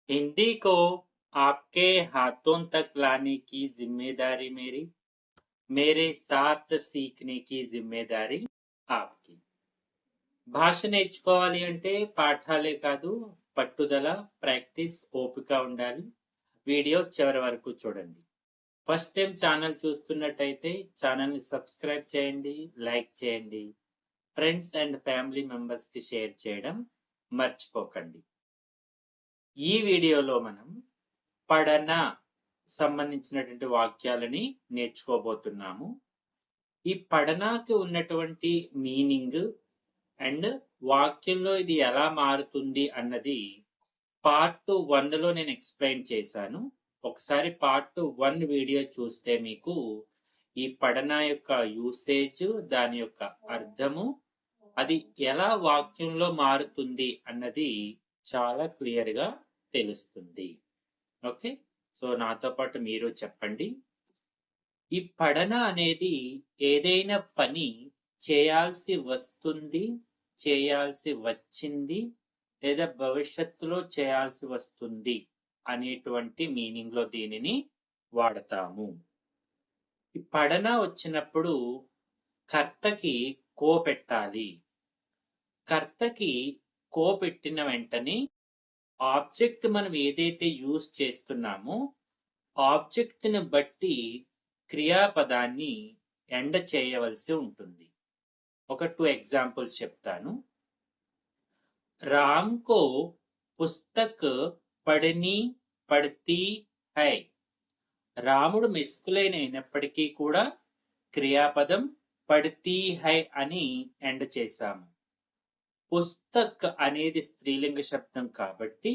हिंदी को आपके हाथों तक लाने की जिम्मेदारी मेरी, मेरे साथ सीखने की जिम्मेदारी आपकी. భాష నేర్చుకోవాలి అంటే పాఠాలే కాదు, పట్టుదల, ప్రాక్టీస్, ఓపిక ఉండాలి. వీడియో చివరి వరకు చూడండి. ఫస్ట్ టైం ఛానల్ చూస్తున్నట్టయితే ఛానల్ని సబ్స్క్రైబ్ చేయండి, లైక్ చేయండి, ఫ్రెండ్స్ అండ్ ఫ్యామిలీ మెంబర్స్కి షేర్ చేయడం మర్చిపోకండి. ఈ వీడియోలో మనం పడన సంబంధించినటువంటి వాక్యాలని నేర్చుకోబోతున్నాము. ఈ పడనాకి ఉన్నటువంటి మీనింగ్ అండ్ వాక్యంలో ఇది ఎలా మారుతుంది అన్నది పార్ట్ 1లో నేను ఎక్స్ప్లెయిన్ చేశాను. ఒకసారి పార్ట్ 1 వీడియో చూస్తే మీకు ఈ పడన యొక్క యూసేజ్, దాని యొక్క అర్థము, అది ఎలా వాక్యంలో మారుతుంది అన్నది చాలా క్లియర్గా తెలుస్తుంది. ఓకే, సో నాతో పాటు మీరు చెప్పండి. ఈ పడన అనేది ఏదైనా పని చేయాల్సి వస్తుంది, చేయాల్సి వచ్చింది, లేదా భవిష్యత్తులో చేయాల్సి వస్తుంది అనేటువంటి మీనింగ్లో దీనిని వాడతాము. ఈ పడన వచ్చినప్పుడు కర్తకి కో పెట్టాలి. కర్తకి కో పెట్టిన వెంటనే ఆబ్జెక్ట్ మనం ఏదైతే యూజ్ చేస్తున్నామో ఆబ్జెక్ట్ని బట్టి క్రియాపదాన్ని ఎండ్ చేయవలసి ఉంటుంది. ఒక 2 ఎగ్జాంపుల్స్ చెప్తాను. రామ్ కో పుస్తక్ పడని పడతీ హై. రాముడు మెస్కులైన అయినప్పటికీ కూడా క్రియాపదం పడతీ హై అని ఎండ్ చేశాము. పుస్తక్ అనేది స్త్రీలింగ శబ్దం కాబట్టి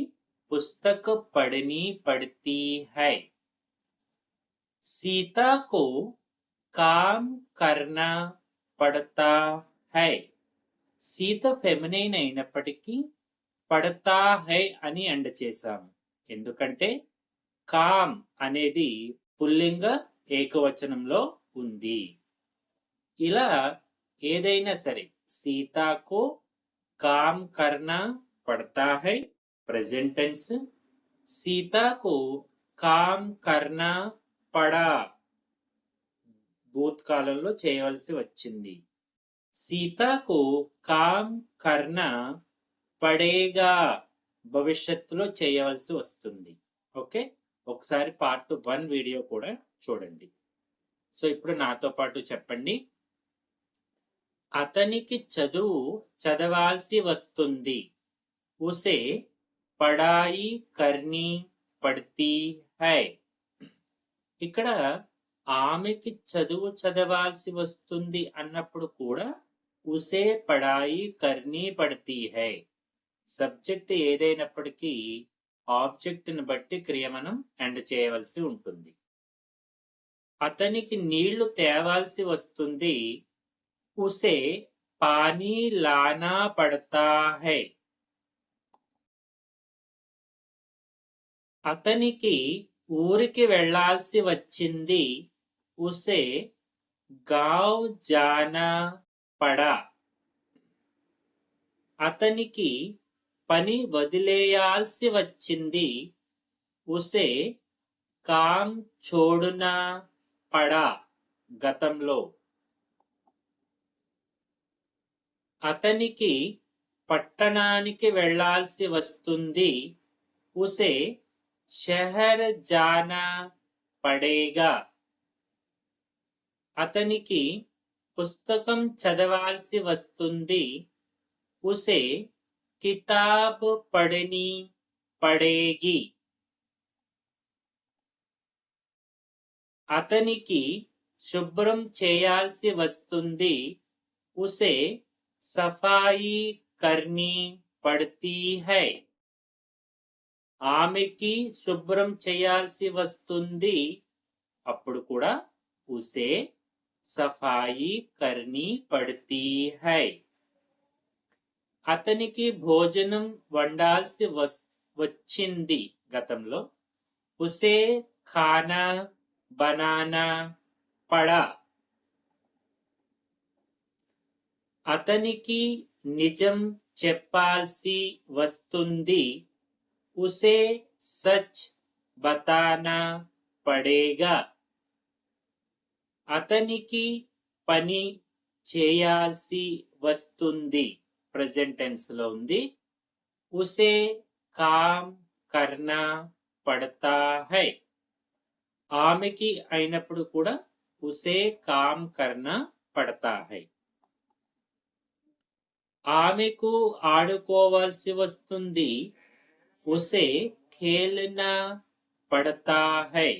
పుస్తక్ పడని పడతీ హై. सीता को काम करना पड़ता है. సీత ఫెమినైన్ అయినప్పటికీ పడతా హై అని ఎండ్ చేశాము. ఎందుకంటే కామ్ అనేది పుల్లింగ ఏకవచనంలో ఉంది. ఇలా ఏదైనా సరే సీతాకు కామ్ కర్నా పడతా హై ప్రెజెంట్ టెన్స్, సీతాకు కామ్ కర్నా పడా భూతకాలంలో చేయవలసి వచ్చింది. సీతాకు కామ్ కర్నా పడేగా భవిష్యత్తులో చేయవలసి వస్తుంది. ఓకే, ఒకసారి పార్ట్ 1 వీడియో కూడా చూడండి. సో ఇప్పుడు నాతో పాటు చెప్పండి. అతనికి చదువు చదవాల్సి వస్తుంది. ఉసే పడాయి కర్నీ పడతీ హై. ఇక్కడ ఆమెకి చదువు చదవాల్సి వస్తుంది అన్నప్పుడు కూడా ఉసే పడాయి కర్నీ పడతీ హై. సబ్జెక్ట్ ఏదైనప్పటికీ ఆబ్జెక్ట్ని బట్టి క్రియ మనం ఎండ్ చేయవలసి ఉంటుంది. అతనికి నీళ్లు తేవాల్సి వస్తుంది. ఉసే పానీ లానా పడతా హై. అతనికి ఊరికి వెళ్లాల్సి వచ్చింది. ఉసే గావ్ జానా పడా. అతనికి పని వదిలేయాల్సి వచ్చింది. ఉసే కామ్ చోడునా పడా గతంలో. అతనికి పట్టణానికి వెళ్లాల్సి వస్తుంది. ఉసే షహర్ జానా పడేగా. అతనికి పుస్తకం చదవాల్సి వస్తుంది. ఉసే కితాబ్ పడని పడేగి. అతనికి శుభ్రం చేయాల్సి వస్తుంది. ఉసే సఫాయి కర్నీ పడతీ హై. ఆమెకి శుభ్రం చేయాల్సి వస్తుంది. అప్పుడు కూడా ఉసే సఫాయి కర్నీ పడతీ హై. అతనికి భోజనం వండాల్సి వచ్చింది గతంలో. ఉసే ఖానా బనానా పడా. అతనికి నిజం చెప్పాల్సి వస్తుంది. ఉసే సచ్ బతానా పడేగా. అతనికి పని చేయాల్సి వస్తుంది, ప్రెజెంట్ టెన్స్ లో ఉంది. ఉసే కామ్ కర్నా పడతా హై. ఆమెకి అయినప్పుడు కూడా ఉసే కామ్ కర్నా పడతా హై. ఆమెకు ఆడుకోవాల్సి వస్తుంది. ఉసే ఖేల్నా పడతా హై.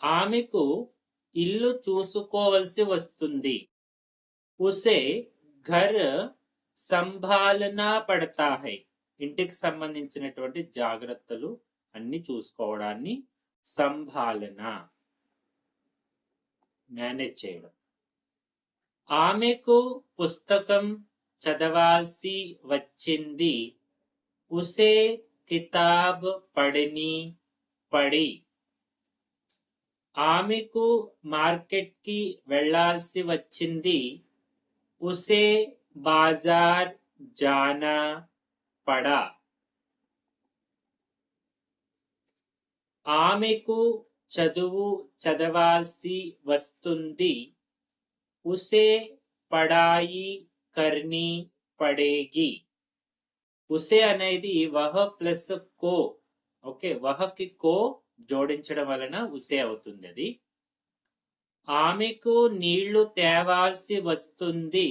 ఆమెకు ఇల్లు చూసుకోవలసి వస్తుంది. ఉసే ఘర్ సంభాలనా పడతా హై. ఇంటికి సంబంధించినటువంటి జాగ్రత్తలు అన్ని చూసుకోవడాన్ని సంభాలన, మేనేజ్ చేయడం. ఆమెకు పుస్తకం చదవాల్సి వచ్చింది. ఉసే కితాబ్ పడని పడి. ఆమెకు మార్కెట్ కి వెళ్లాల్సి వచ్చింది. ఉసే బాజార్ జానా పడా. ఆమెకు చదువు చదవాల్సి వస్తుంది. ఉసే పడాయి కర్నీ పడేగి. ఉసే అనేది వహ ప్లస్ కో. ఓకే, వహకి కో జోడించడం వలన ఉసే అవుతుంది అది. ఆమెకు నీళ్లు తేవాల్సి వస్తుంది.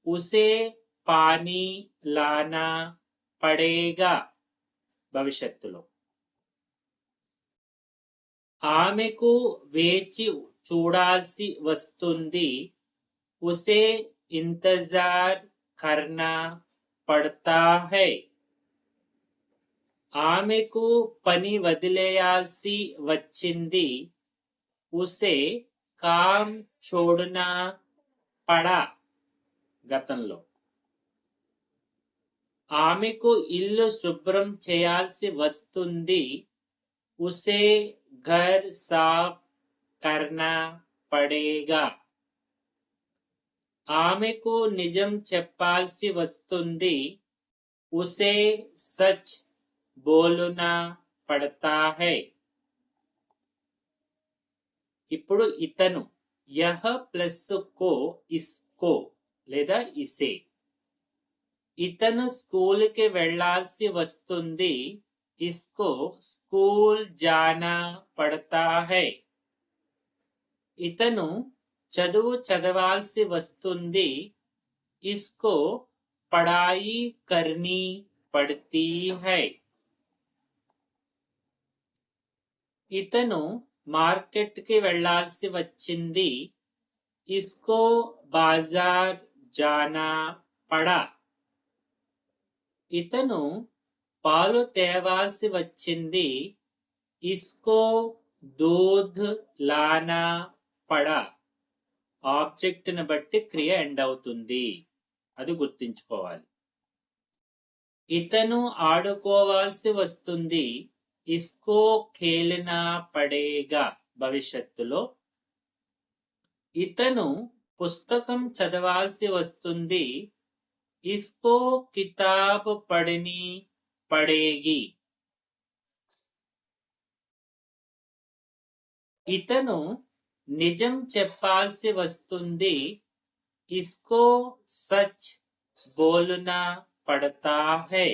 ఉసే పానీ లానా పడేగా, భవిష్యత్తులో. ఆమెకు వేచి చూడాల్సి వస్తుంది. ఉసే ఇంతజార్ కర్నా పడతా హై. ఆమెకు పని వదిలేయాల్సి వచ్చింది. ఉసే కామ్ చోడనా పడా, గతంలో. ఆమెకు ఇల్లు శుభ్రం చేయాల్సి వస్తుంది. ఉసే ఘర్ సాఫ్ కర్నా పడేగా. ఆమెకు నిజం చెప్పాల్సి వస్తుంది. ఉసే సచ్ బోలునా పడతా హై. ఇప్పుడు ఇతను, యహ ప్లస్ కో ఇస్కో లేదా ఇసే. ఇతను స్కూల్ కి వెళ్లాల్సి వస్తుంది. ఇస్కో స్కూల్ జానా పడతా హై. ఇతను చదువు చదవాల్సి వస్తుంది. ఇస్కో పడాయి కర్నీ పడతీ హై. ఇతను మార్కెట్ కి వెళ్లాల్సి వచ్చింది. ఇస్కో బాజార్ జానా పడా. ఇతను పాలు తేవాల్సి వచ్చింది. ఇస్కో దూధ్ లానా పడా. ఆబ్జెక్ట్ ని బట్టి క్రియ ఎండ్ అవుతుంది, అది గుర్తించుకోవాలి. ఇతను ఆడుకోవాల్సి వస్తుంది. ఇస్కో ఖేల్నా పడేగా, భవిష్యత్తులో. ఇతను పుస్తకం చదవాల్సి వస్తుంది. ఇస్కో కితాబ్ పడని పడేగి. ఇతను నిజం చెప్పాల్సి వస్తుంది. ఇస్కో సచ్ బోలునా పడతా హై.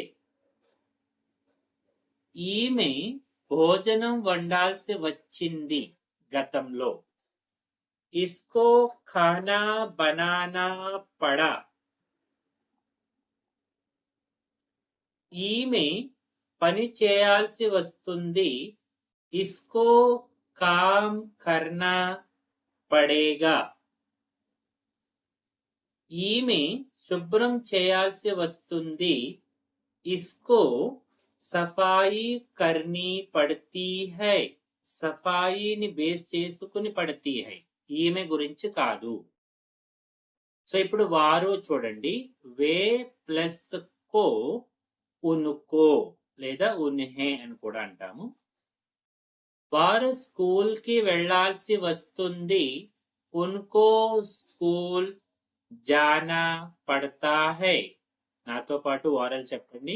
ఈమె భోజనం వండాల్సి వచ్చింది, గతంలో. ఇస్కో ఖానా బనానా పడా. ఈమె పని చేయాల్సి వస్తుంది. ఇస్కో కామ్ కర్నా పడేగా. ఈమె శుభ్రం చేయాల్సి వస్తుంది. ఇస్కో సఫాయి కర్నీ పడతీ హై. సఫాయిని బేస్ చేసుకుని పడతీ హై, ఈమె గురించి కాదు. సో ఇప్పుడు వారు చూడండి, వే ప్లస్ కో ఉనుకో లేదా ఉన్హే అని కూడా అంటాము. వారు స్కూల్ కి వెళ్లాల్సి వస్తుంది. ఉన్కో స్కూల్ జానా పడతా హై. నాతో పాటు వారలు చెప్పండి.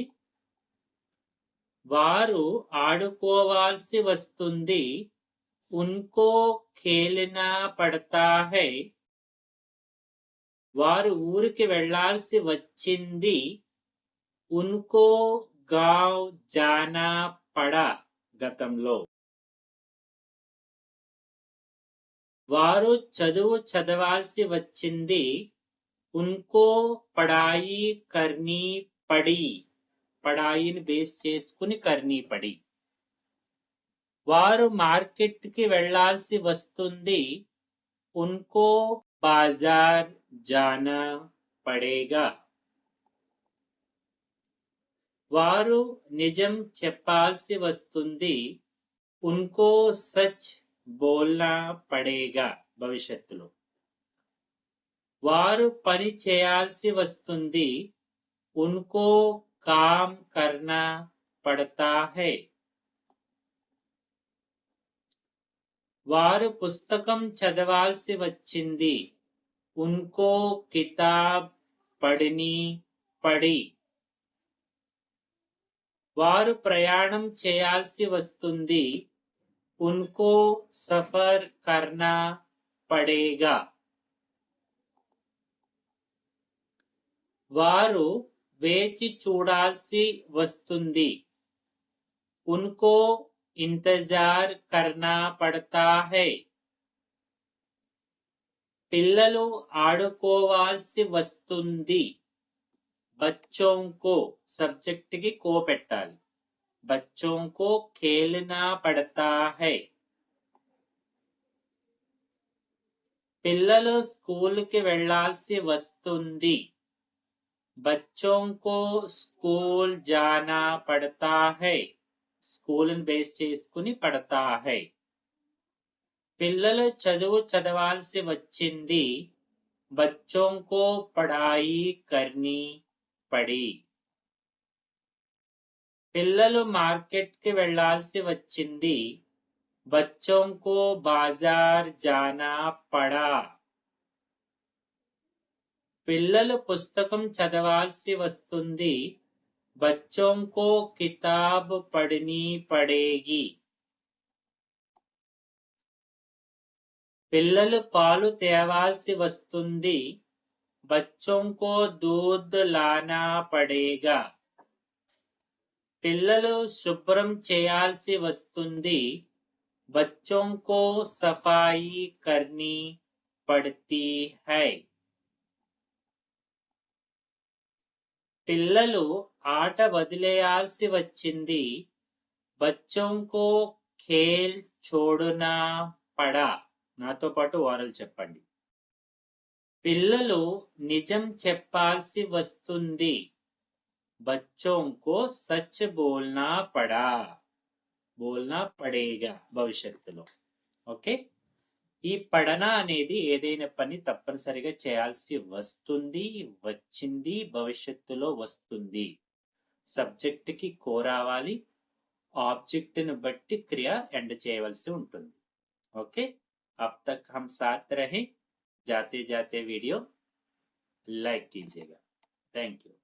వారు ఆడుకోవాల్సి వస్తుంది. ఉన్కో ఖేలనా పడతా హై. వారు ఊరికి వెళ్ళాల్సి వచ్చింది. ఉన్కో గావ్ జానా పడా గతంలో. వారు చదువు చదవాల్సి వచ్చింది. ఉన్కో పడాయి కర్నీ పడి. పడాయిని బేస్ చేసుకుని కర్నీ పడి. వారు మార్కెట్కి వెళ్ళాల్సి వస్తుంది. ఉన్కో బాజార్ జానా పడేగా. వారు నిజం చెప్పాల్సి వస్తుంది. ఉన్కో సచ్ బోల్నా పడేగా భవిష్యత్తులో. వారు పని చేయాల్సి వస్తుంది. ఉన్కో కామ్ కర్నా పడతా హై. వారు పుస్తకం చదవాల్సి వచ్చింది. ఉన్కో కితాబ్ పడిని పడి. వారు ప్రయాణం చేయాల్సి వస్తుంది. ఉన్కో సఫర్ కర్నా పడేగా. వారు వేచి చూడాల్సి వస్తుంది. ఉన్కో ఇంతజార్ కర్నా పడతా హై. పిల్లలు ఆడుకోవాల్సి వస్తుంది. బచ్చోంకో సబ్జెక్ట్ కి కో పెట్టాలి. బచ్చోంకో ఖేలనా పడతా హై. పిల్లలు స్కూల్కి వెళ్ళాల్సి వస్తుంది. బచ్చోంకో స్కూల్ జానా పడతా హై. స్కూల్ని బేస్ చేసుకుని పడతా హై. పిల్లలు చదువు చదవాల్సి వచ్చింది. బచ్చోంకో పడాయి కర్నీ పడి. పిల్లలు మార్కెట్కి వెళ్ళాల్సి వచ్చింది. బచ్చోంకో బాజార్ జానా పడా. పిల్లలు పుస్తకం చదవాల్సి వస్తుంది. బచ్చోంకో కితాబ్ పడిని పడేగి. పిల్లలు పాలు తేవాల్సి వస్తుంది. బచ్చోంకో దూద్ లానా పడేగా. పిల్లలు శుభ్రం చేయాల్సి వస్తుంది. బచ్చోంకో సఫాయి కర్నీ పడతీ హై. పిల్లలు ఆట వదిలేయాల్సి వచ్చింది. బచ్చోంకో ఖేల్ చోడునా పడా. నాతో పాటు ఓరల్ చెప్పండి. పిల్లలు నిజం చెప్పాల్సి వస్తుంది. బచ్చోంకో సచ్ బోల్నా పడా. బోల్నా పడేగా భవిష్యత్తులో. ఓకే. ఈ పడన అనేది ఏదైనా పని తప్పనిసరిగా చేయాల్సి వస్తుంది, వచ్చింది, భవిష్యత్తులో వస్తుంది. సబ్జెక్ట్కి కో రావాలి. ఆబ్జెక్ట్ని బట్టి క్రియ ఎండ్ చేయవలసి ఉంటుంది. ఓకే. अब तक हम साथ रहे. जाते जाते वीडियो लाइक कीजिएगा. Thank you.